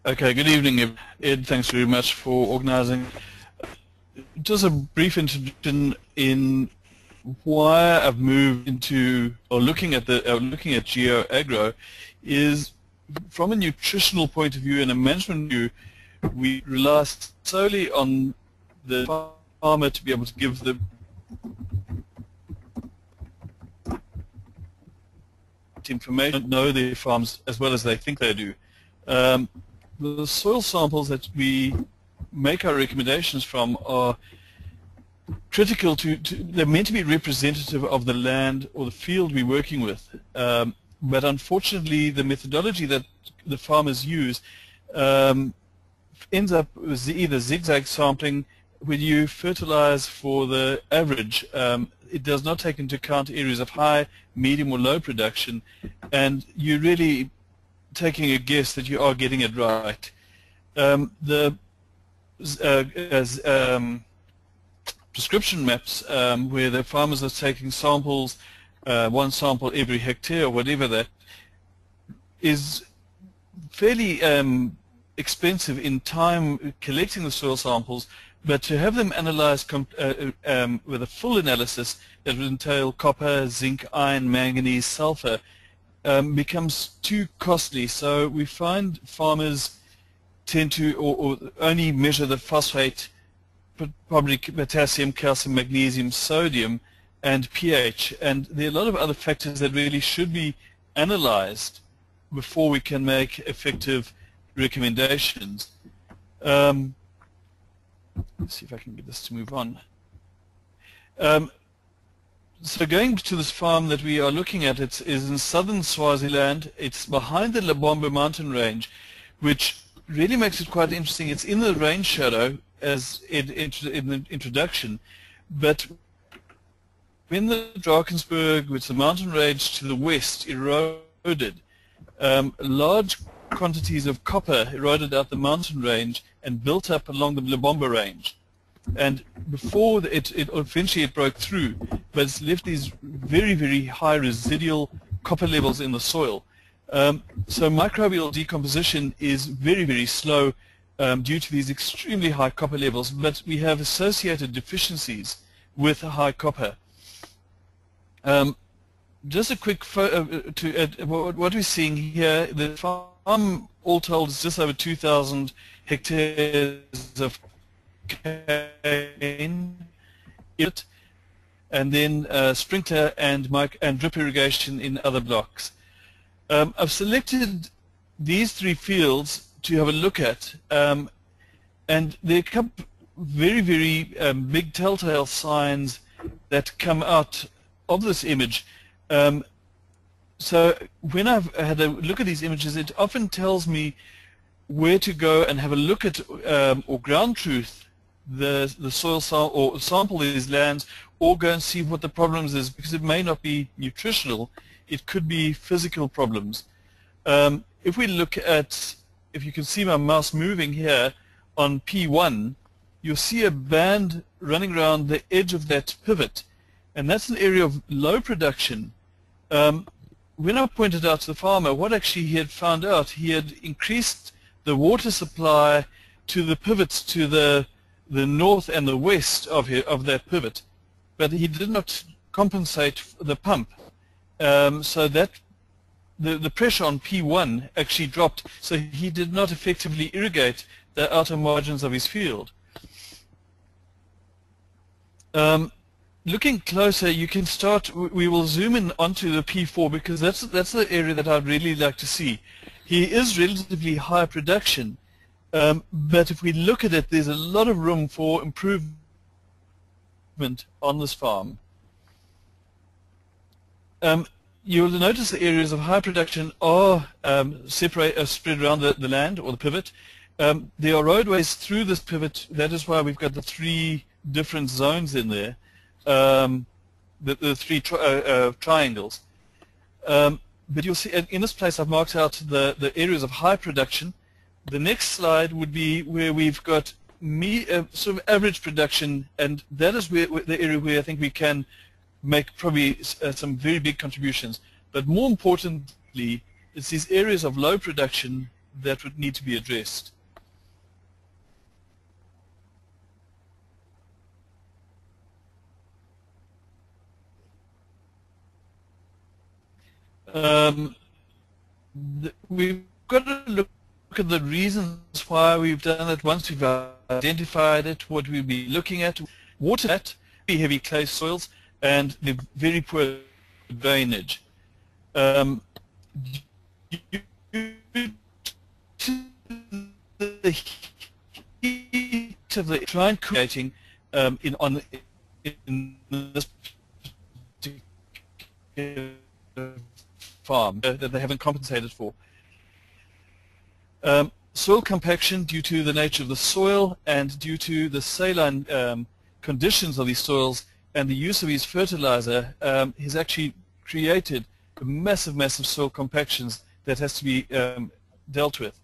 Okay, good evening, Ed. Thanks very much for organising. Just a brief introduction in why I've moved into or looking at geo-agro is from a nutritional point of view and a management view. We rely solely on the farmer to be able to give the information, know their farms as well as they think they do. The soil samples that we make our recommendations from are critical they're meant to be representative of the land or the field we're working with. But unfortunately, the methodology that the farmers use ends up with either zigzag sampling, when you fertilize for the average. It does not take into account areas of high, medium, or low production, and you're really taking a guess that you are getting it right. Prescription maps, where the farmers are taking samples, one sample every hectare or whatever, that is fairly expensive in time collecting the soil samples, but to have them analyzed with a full analysis that would entail copper, zinc, iron, manganese, sulfur, becomes too costly. So we find farmers tend to or only measure the phosphate, probably potassium, calcium, magnesium, sodium, and pH. And there are a lot of other factors that really should be analyzed before we can make effective recommendations. Let's see if I can get this to move on. So going to this farm that we are looking at, it is in southern Swaziland. It's behind the Lebombo mountain range, which really makes it quite interesting. It's in the rain shadow, as in the introduction, but when the Drakensberg, which is the mountain range to the west, eroded, large quantities of copper eroded out the mountain range and built up along the Lebombo range. And before it eventually broke through, but it's left these very, very high residual copper levels in the soil. So microbial decomposition is very, very slow due to these extremely high copper levels, but we have associated deficiencies with high copper. Just a quick what we're seeing here, the farm all told is just over 2,000 hectares of cane, and then sprinkler and drip irrigation in other blocks. I've selected these three fields to have a look at, and there are a very, very big telltale signs that come out of this image. So when I've had a look at these images, it often tells me where to go and have a look at or ground truth the soil or sample these lands, or go and see what the problems is, because it may not be nutritional, it could be physical problems. If we look at, if you can see my mouse moving here on P1, you'll see a band running around the edge of that pivot, and that's an area of low production. When I pointed out to the farmer what actually he had found out, he had increased the water supply to the pivots to the north and the west of that pivot, but he did not compensate the pump, so that the pressure on P1 actually dropped, so he did not effectively irrigate the outer margins of his field. Looking closer, you can start, we will zoom in onto the P4, because that's the area that I'd really like to see. He is relatively high production, but if we look at it, there's a lot of room for improvement on this farm. You'll notice the areas of high production are spread around the land or the pivot. There are roadways through this pivot. That is why we've got the three different zones in there, the three triangles. But you'll see in this place I've marked out the areas of high production. The next slide would be where we've got sort of average production, and that is the area where I think we can make probably some very big contributions. But more importantly, it's these areas of low production that would need to be addressed. We've got to look at the reasons why we've done it. Once we've identified it, what we'll be looking at: water, very heavy clay soils, and the very poor drainage. Due to the heat of the trying creating in this particular farm that they haven't compensated for. Soil compaction, due to the nature of the soil and due to the saline conditions of these soils and the use of his fertilizer, has actually created massive soil compactions that has to be dealt with.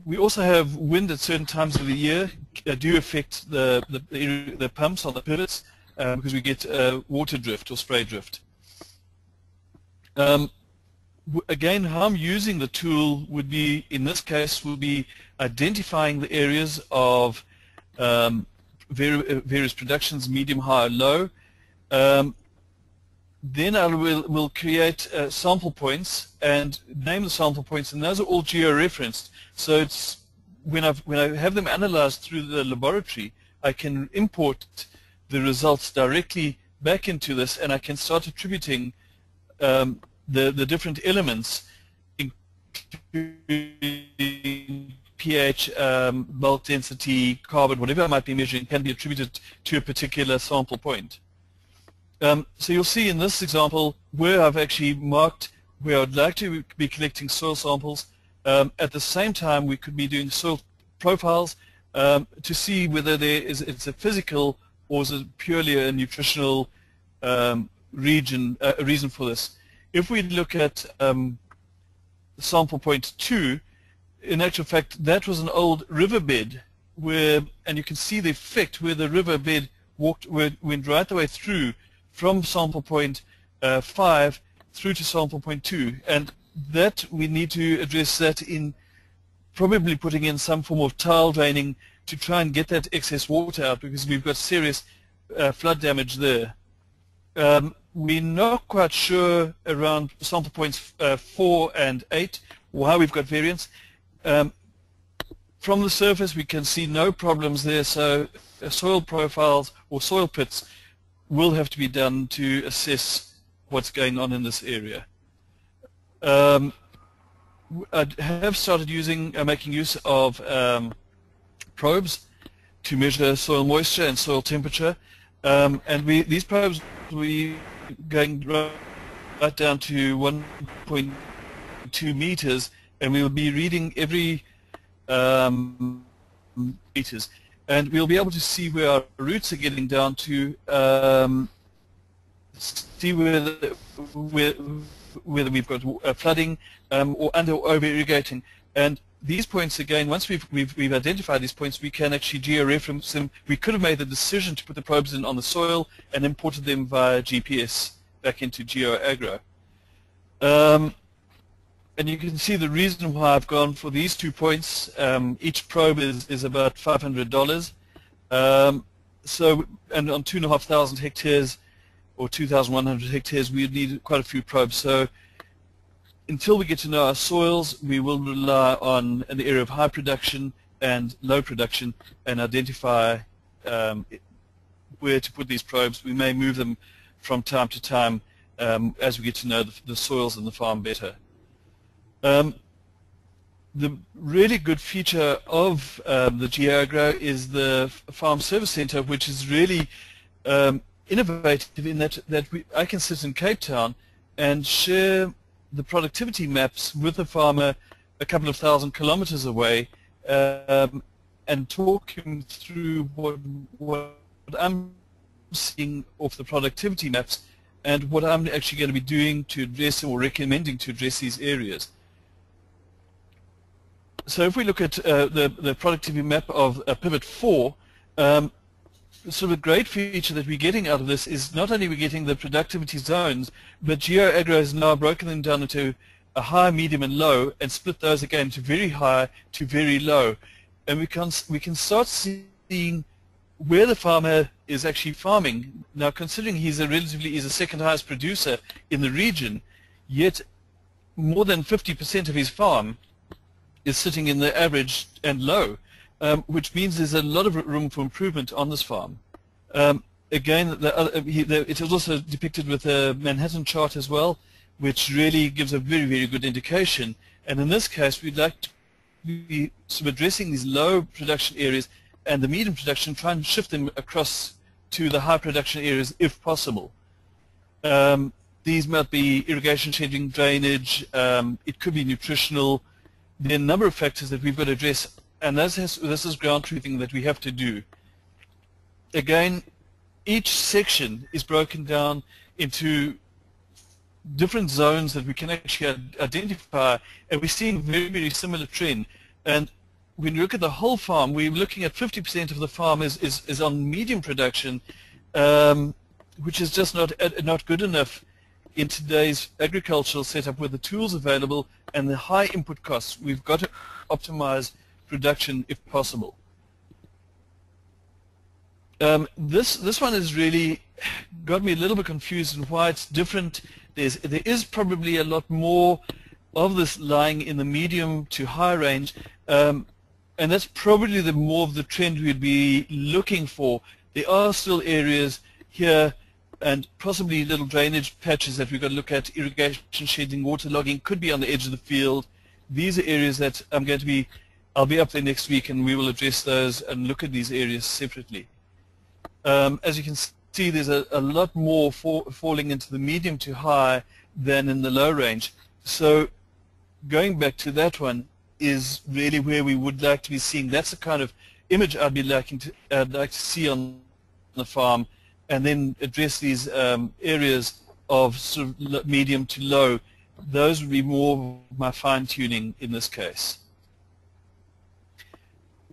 We also have wind at certain times of the year do affect the pumps on the pivots, because we get water drift or spray drift. Again, how I'm using the tool would be, in this case, will be identifying the areas of various productions, medium, high, low. Then I will create sample points and name the sample points, and those are all geo-referenced. So it's when I have them analyzed through the laboratory, I can import the results directly back into this, and I can start attributing the different elements, including pH, bulk density, carbon, whatever I might be measuring, can be attributed to a particular sample point. So you'll see in this example where I've actually marked where I'd like to be collecting soil samples. At the same time, we could be doing soil profiles to see whether it's a physical or is it purely a nutritional reason for this. If we look at sample point 2, in actual fact, that was an old riverbed and you can see the effect where the riverbed went right the way through from sample point 5 through to sample point 2, and that we need to address that in probably putting in some form of tile draining to try and get that excess water out, because we've got serious flood damage there. We're not quite sure around sample points 4 and 8 why we've got variance. From the surface we can see no problems there, so soil profiles or soil pits will have to be done to assess what's going on in this area. I have started making use of probes to measure soil moisture and soil temperature, and these probes we going right down to 1.2 meters, and we will be reading every meters, and we'll be able to see where our roots are getting down to, see whether we've got flooding or under or over irrigating. And these points, again, once we've identified these points, we can actually geo-reference them. We could have made the decision to put the probes in on the soil and imported them via GPS back into GeoAgro. And you can see the reason why I've gone for these 2 points. Each probe is about $500. So, and on 2,500 hectares or 2,100 hectares, we would need quite a few probes. So until we get to know our soils, we will rely on an area of high production and low production and identify where to put these probes. We may move them from time to time as we get to know the soils and the farm better. The really good feature of the GeoAgro is the Farm Service Center, which is really innovative in that I can sit in Cape Town and share the productivity maps with the farmer a couple of thousand kilometers away, and talk him through what I'm seeing off the productivity maps and what I'm actually going to be doing to address or recommending to address these areas. So if we look at the productivity map of Pivot 4, sort of a great feature that we're getting out of this is not only we're getting the productivity zones, but GeoAgro has now broken them down into a high, medium, and low, and split those again to very high to very low. And we can start seeing where the farmer is actually farming. Now, considering he's a second highest producer in the region, yet more than 50% of his farm is sitting in the average and low, which means there's a lot of room for improvement on this farm. Again, it is also depicted with a Manhattan chart as well, which really gives a very, very good indication. And in this case, we'd like to be sort of addressing these low production areas and the medium production, try and shift them across to the high production areas if possible. These might be irrigation, shading, drainage, it could be nutritional. There are a number of factors that we've got to address, and this is ground truthing that we have to do. Again, each section is broken down into different zones that we can actually identify, and we're seeing a very, very similar trend. And when you look at the whole farm, we're looking at 50% of the farm is on medium production, which is just not good enough in today's agricultural setup with the tools available and the high input costs. We've got to optimize production if possible. This one has really got me a little bit confused in why it's different. There is probably a lot more of this lying in the medium to high range, and that's probably more of the trend we'd be looking for. There are still areas here and possibly little drainage patches that we've got to look at. Irrigation, shading, water logging could be on the edge of the field. These are areas that I'll be up there next week, and we will address those and look at these areas separately. As you can see, there's a lot more falling into the medium to high than in the low range. So going back to that one is really where we would like to be seeing. That's the kind of image I'd like to see on the farm, and then address these areas of sort of medium to low. Those would be more my fine-tuning in this case.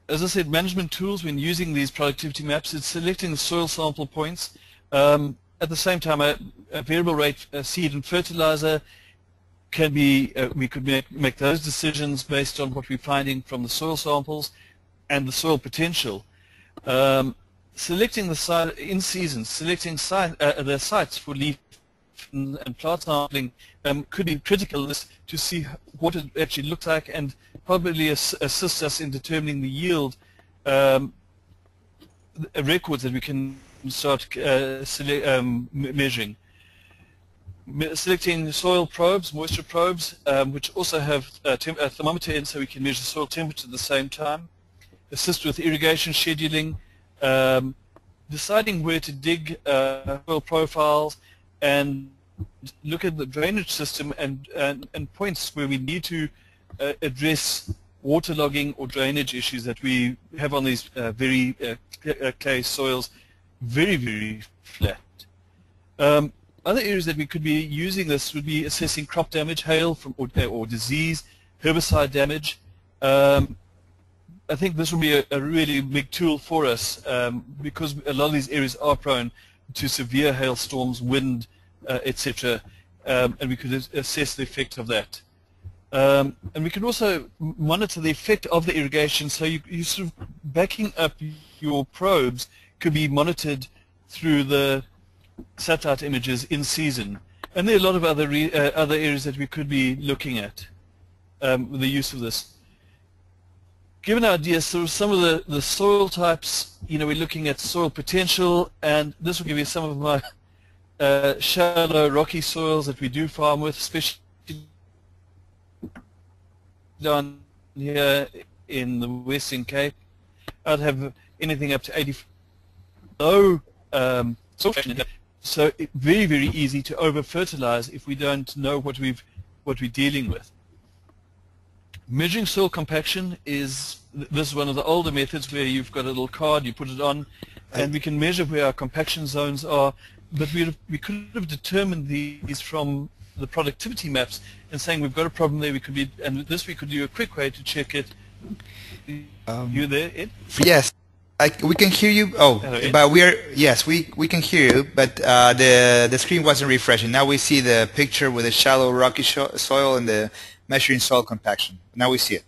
As I said, management tools when using these productivity maps, it's selecting the soil sample points. At the same time, a variable rate seed and fertilizer can be, we could make those decisions based on what we're finding from the soil samples and the soil potential. Selecting the site in season, selecting the sites for leaf and plant sampling could be critical to see what it actually looks like, and probably assist us in determining the yield records that we can start measuring. Selecting soil probes, moisture probes, which also have a thermometer in, so we can measure soil temperature at the same time. Assist with irrigation scheduling, deciding where to dig soil profiles, and look at the drainage system and points where we need to address waterlogging or drainage issues that we have on these very clay soils, very, very flat. Other areas that we could be using this would be assessing crop damage, hail or disease, herbicide damage. I think this will be a really big tool for us because a lot of these areas are prone to severe hailstorms, wind, etc., and we could assess the effect of that. And we can also monitor the effect of the irrigation, so you sort of backing up your probes could be monitored through the satellite images in season. And there are a lot of other areas that we could be looking at with the use of this. Give an idea, so some of the soil types, we're looking at soil potential, and this will give you some of my shallow rocky soils that we do farm with, especially down here in the Western Cape. I'd have anything up to 80 low soil, so it's very, very easy to over fertilize if we don't know what we're dealing with. Measuring soil compaction this is one of the older methods where you've got a little card, you put it on, and we can measure where our compaction zones are. But we could have determined these from the productivity maps and saying we've got a problem there. We could do a quick way to check it. You there, Ed? Yes. We can hear you. Oh, Hello, but yes, we can hear you, but the screen wasn't refreshing. Now we see the picture with the shallow rocky soil and the measuring soil compaction. Now we see it.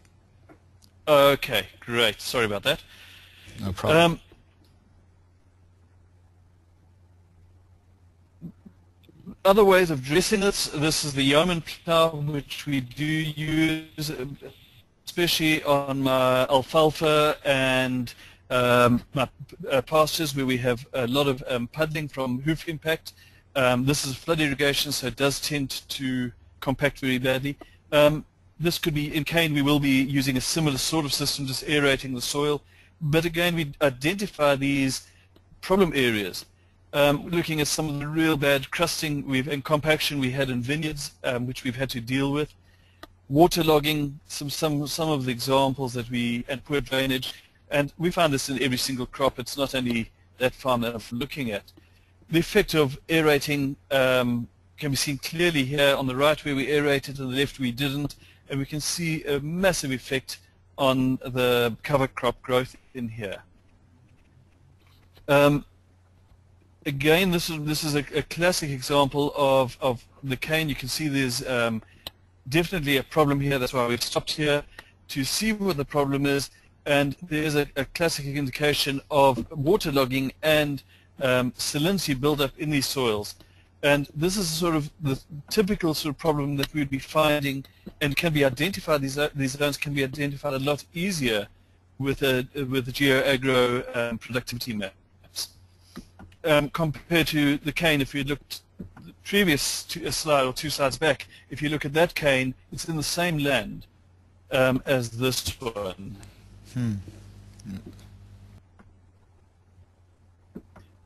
Okay, great. Sorry about that. No problem. Other ways of dressing this is the yeoman plow, which we do use, especially on my alfalfa and my pastures where we have a lot of puddling from hoof impact. This is flood irrigation, so it does tend to compact very badly. This could be, in cane we will be using a similar sort of system, just aerating the soil. But again, we identify these problem areas. Looking at some of the real bad crusting and compaction we had in vineyards, which we've had to deal with. Waterlogging, some of the examples and poor drainage, and we find this in every single crop. It's not only that farm that I'm looking at. The effect of aerating can be seen clearly here on the right where we aerated, on the left we didn't, and we can see a massive effect on the cover crop growth in here. Again, this is a classic example of the cane. You can see there's definitely a problem here. That's why we've stopped here to see what the problem is. And there's a classic indication of waterlogging and salinity buildup in these soils. And this is sort of the typical sort of problem that we'd be finding, and can be identified. These zones can be identified a lot easier with the GeoAgro productivity maps. Compared to the cane, if you looked the previous slide or two slides back, if you look at that cane, it's in the same land as this one.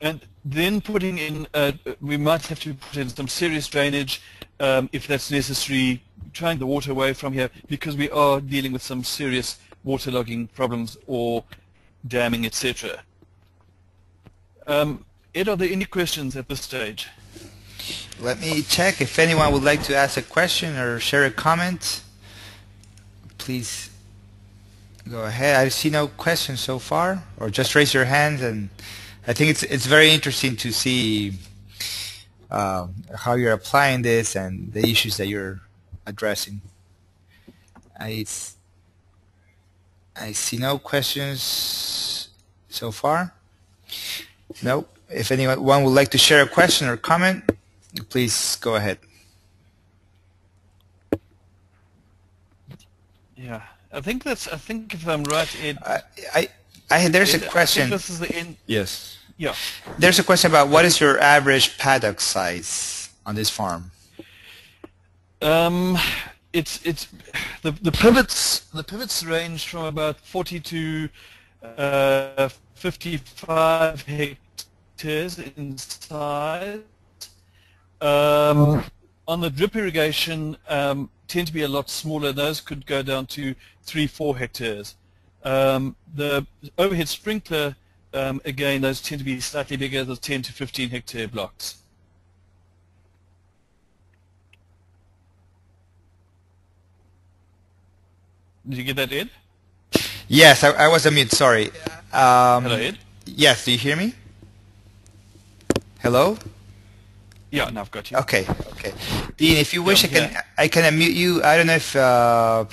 And then putting in, we might have to put in some serious drainage if that's necessary, trying the water away from here, because we are dealing with some serious waterlogging problems or damming, etc. Ed, are there any questions at this stage? Let me check if anyone would like to ask a question or share a comment. Please go ahead. I see no questions so far, or just raise your hands. And I think it's very interesting to see how you're applying this and the issues that you're addressing. I see no questions so far. No. If anyone would like to share a question or comment, please go ahead. Yeah, I think if I'm right, Ed. There's a question. I think this is the end. Yes. Yeah. There's a question about what is your average paddock size on this farm? It's the pivots range from about 40 to 55 hectares in size. On the drip irrigation, tend to be a lot smaller. Those could go down to 3-4 hectares. The overhead sprinkler, again, those tend to be slightly bigger, the 10 to 15 hectare blocks. Did you get that, Ed? Yes, I was on mute, sorry. Hello, Ed? Yes, do you hear me? Hello? Yeah, now I've got you. Okay. Dean, if you wish, I can unmute you. I don't know if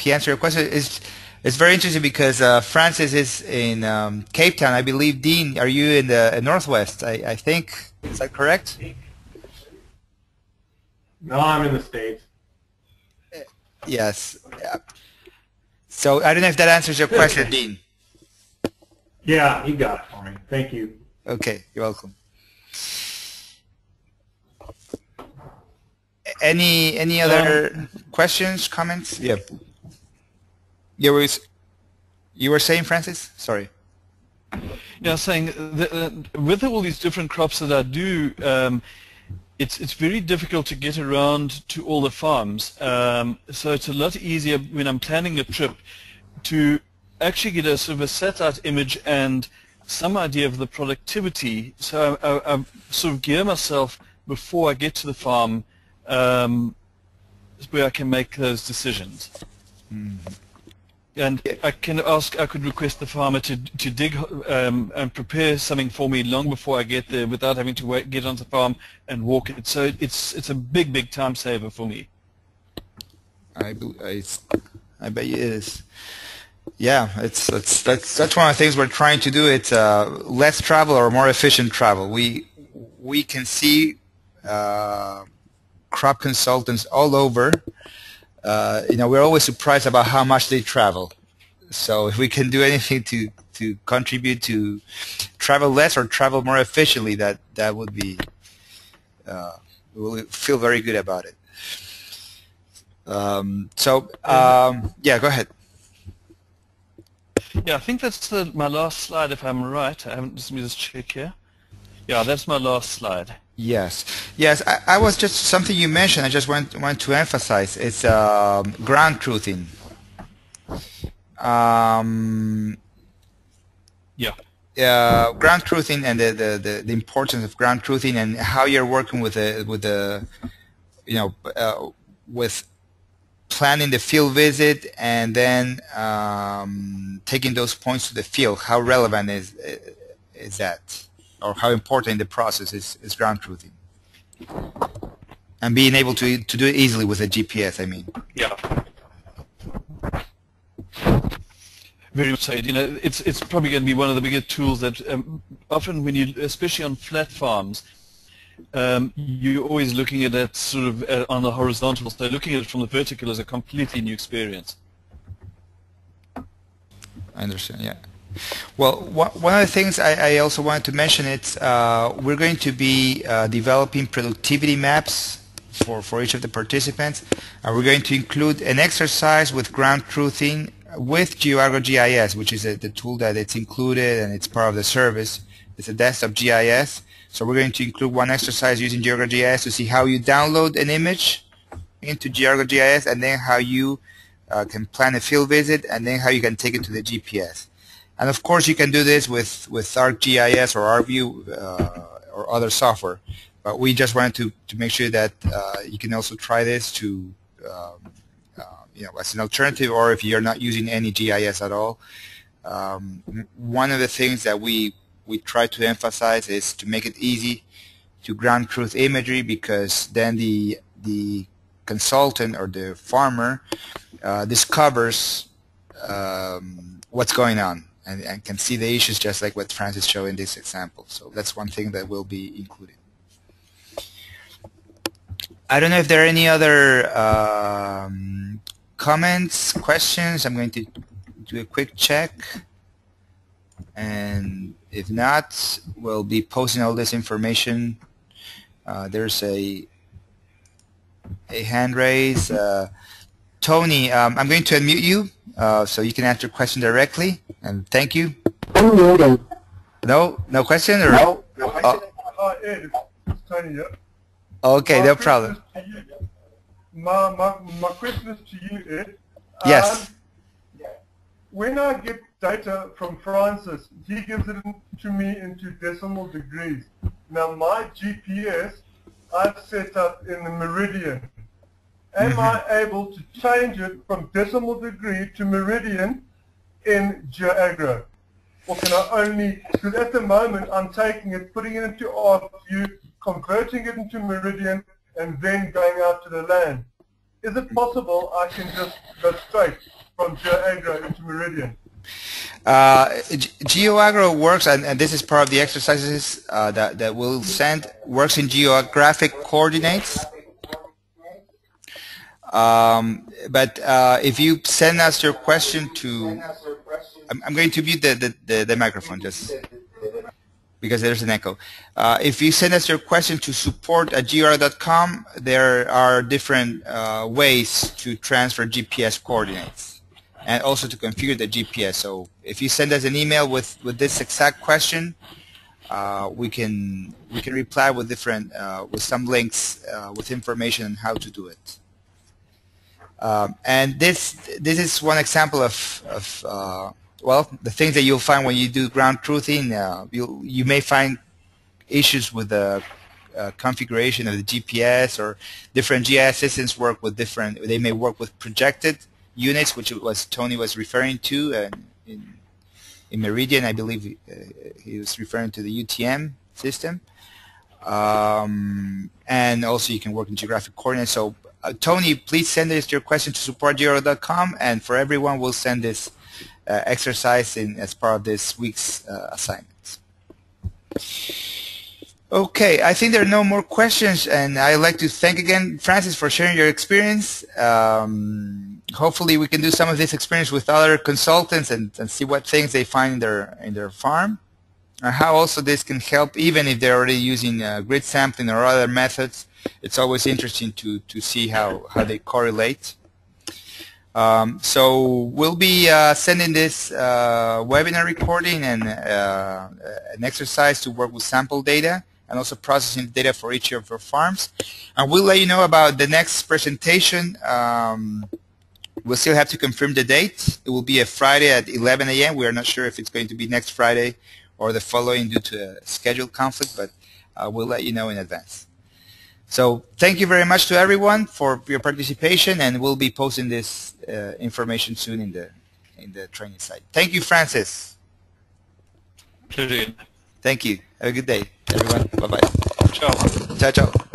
he answered your question. It's very interesting because Francis is in Cape Town. I believe, Dean, are you in the Northwest? I think. Is that correct? No, I'm in the States. Yes. So I don't know if that answers your question, Dean. Yeah, you got it for me. Thank you. Okay, you're welcome. Any other questions, comments? Yeah. You were saying, Francis? Sorry. Yeah, saying that, with all these different crops that I do, it's very difficult to get around to all the farms. So it's a lot easier when I'm planning a trip to actually get a sort of a satellite image and some idea of the productivity. So I sort of gear myself before I get to the farm, where I can make those decisions. And I could request the farmer to dig and prepare something for me long before I get there, without having to get on the farm and walk it. So it's a big time saver for me. I bet it is. Yeah, that's one of the things we're trying to do. It's less travel or more efficient travel. We can see crop consultants all over. We're always surprised about how much they travel. So if we can do anything to contribute to travel less or travel more efficiently, that would be we'll feel very good about it. Yeah, go ahead. Yeah, I think that's my last slide, if I'm right. Let me just check here. Yeah, that's my last slide. Yes. I was just something you mentioned. I just want to emphasize. It's ground truthing. Ground truthing and the importance of ground truthing and how you're working with with planning the field visit and then taking those points to the field. How relevant is that? Or how important in the process is ground truthing, and being able to do it easily with a GPS. I mean. Yeah. Very much so. It's probably going to be one of the bigger tools that often when you, especially on flat farms, you're always looking at that sort of on the horizontal. So looking at it from the vertical is a completely new experience. I understand. Yeah. Well, one of the things I also wanted to mention is we're going to be developing productivity maps for each of the participants. We're going to include an exercise with ground truthing with GeoAgro-GIS, which is the tool that it's included and it's part of the service. It's a desktop GIS. So we're going to include one exercise using GeoAgro-GIS to see how you download an image into GeoAgro-GIS and then how you can plan a field visit and then how you can take it to the GPS. And of course, you can do this with ArcGIS or ArcView or other software. But we just wanted to make sure that you can also try this to, as an alternative, or if you're not using any GIS at all. One of the things that we try to emphasize is to make it easy to ground truth imagery, because then the consultant or the farmer discovers what's going on. And can see the issues just like what Francis showed in this example. So that's one thing that will be included. I don't know if there are any other comments, questions. I'm going to do a quick check. And if not, we'll be posting all this information. There's a hand raise. Tony, I'm going to unmute you so you can answer your question directly. And thank you. No question? Or? No question. Ed, it's Tony here. Okay, no problem. My question is to you, Ed. Yes. When I get data from Francis, he gives it to me into decimal degrees. Now my GPS, I've set up in the meridian. Am I able to change it from decimal degree to meridian in GeoAgro? Or can I only, because at the moment I'm taking it, putting it into ArcView, converting it into meridian, and then going out to the land. Is it possible I can just go straight from GeoAgro into meridian? GeoAgro works, and this is part of the exercises that we'll send, works in geographic coordinates. But if you send us your question to, I'm going to mute the microphone just because there's an echo. If you send us your question to support@geoagro.com, there are different ways to transfer GPS coordinates and also to configure the GPS. So if you send us an email with this exact question, we can reply with different with some links with information on how to do it. And this is one example of well, the things that you'll find when you do ground truthing. You may find issues with the configuration of the GPS, or different GIS systems work with different. They may work with projected units, which was Tony was referring to, in Meridian, I believe he was referring to the UTM system. And also you can work in geographic coordinates. So Tony, please send us your question to support@georo.com, and for everyone we'll send this exercise as part of this week's assignments. Okay, I think there are no more questions, and I'd like to thank again Francis for sharing your experience. Hopefully we can do some of this experience with other consultants and see what things they find in their farm, and how also this can help, even if they're already using grid sampling or other methods. It's always interesting to see how they correlate. So we'll be sending this webinar recording and an exercise to work with sample data and also processing the data for each of your farms. And we'll let you know about the next presentation. We'll still have to confirm the date. It will be a Friday at 11 a.m. We are not sure if it's going to be next Friday or the following due to a schedule conflict, but we'll let you know in advance. So thank you very much to everyone for your participation, and we'll be posting this information soon in the training site. Thank you, Francis. Pleasure. Thank you. Have a good day, everyone. Bye-bye. Ciao. Ciao, ciao.